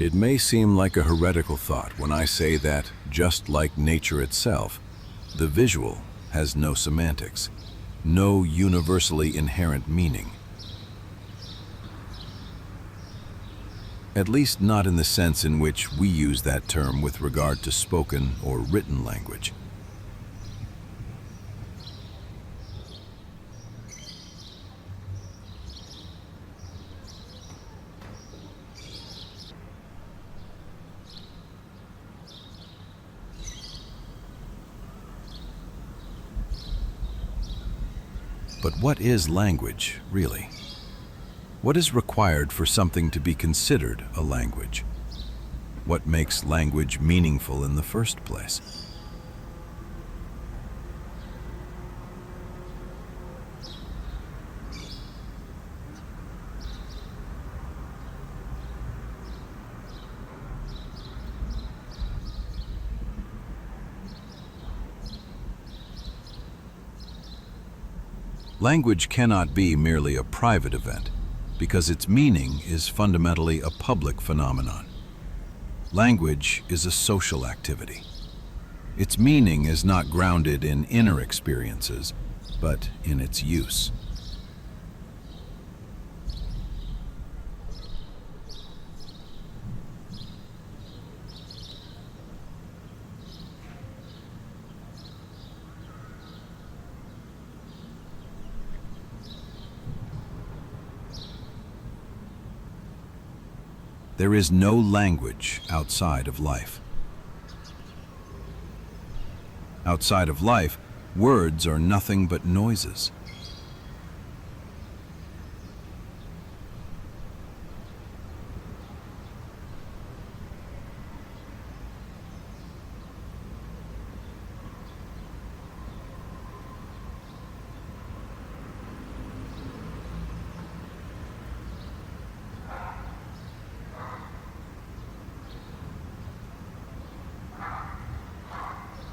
It may seem like a heretical thought when I say that, just like nature itself, the visual has no semantics, no universally inherent meaning. At least not in the sense in which we use that term with regard to spoken or written language. But what is language, really? What is required for something to be considered a language? What makes language meaningful in the first place? Language cannot be merely a private event, because its meaning is fundamentally a public phenomenon. Language is a social activity. Its meaning is not grounded in inner experiences, but in its use. There is no language outside of life. Outside of life, words are nothing but noises.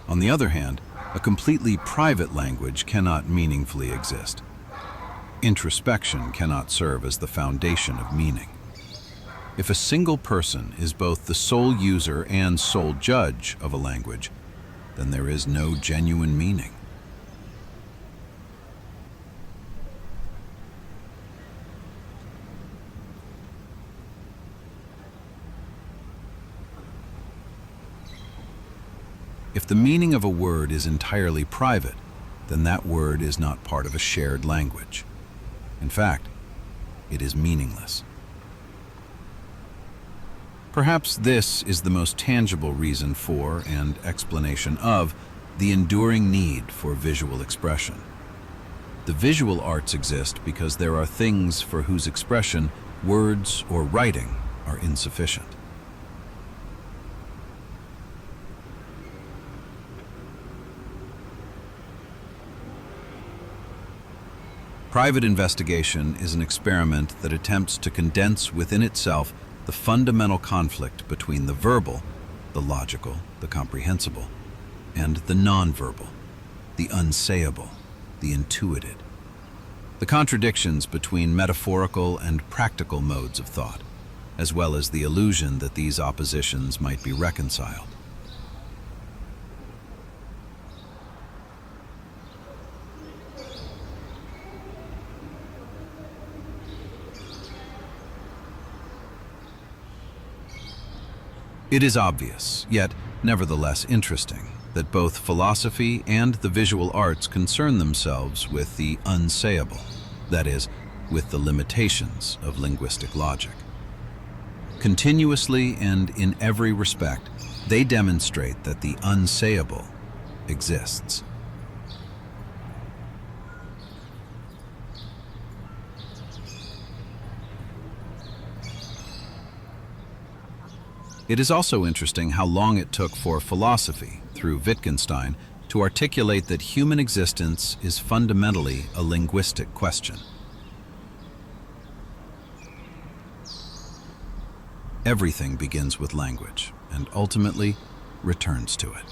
On the other hand, a completely private language cannot meaningfully exist. Introspection cannot serve as the foundation of meaning. If a single person is both the sole user and sole judge of a language, then there is no genuine meaning. If the meaning of a word is entirely private, then that word is not part of a shared language. In fact, it is meaningless. Perhaps this is the most tangible reason for and explanation of the enduring need for visual expression. The visual arts exist because there are things for whose expression words or writing are insufficient. Private investigation is an experiment that attempts to condense within itself the fundamental conflict between the verbal, the logical, the comprehensible, and the nonverbal, the unsayable, the intuited. The contradictions between metaphorical and practical modes of thought, as well as the illusion that these oppositions might be reconciled. It is obvious, yet nevertheless interesting, that both philosophy and the visual arts concern themselves with the unsayable, that is, with the limitations of linguistic logic. Continuously and in every respect, they demonstrate that the unsayable exists. It is also interesting how long it took for philosophy, through Wittgenstein, to articulate that human existence is fundamentally a linguistic question. Everything begins with language, and ultimately returns to it.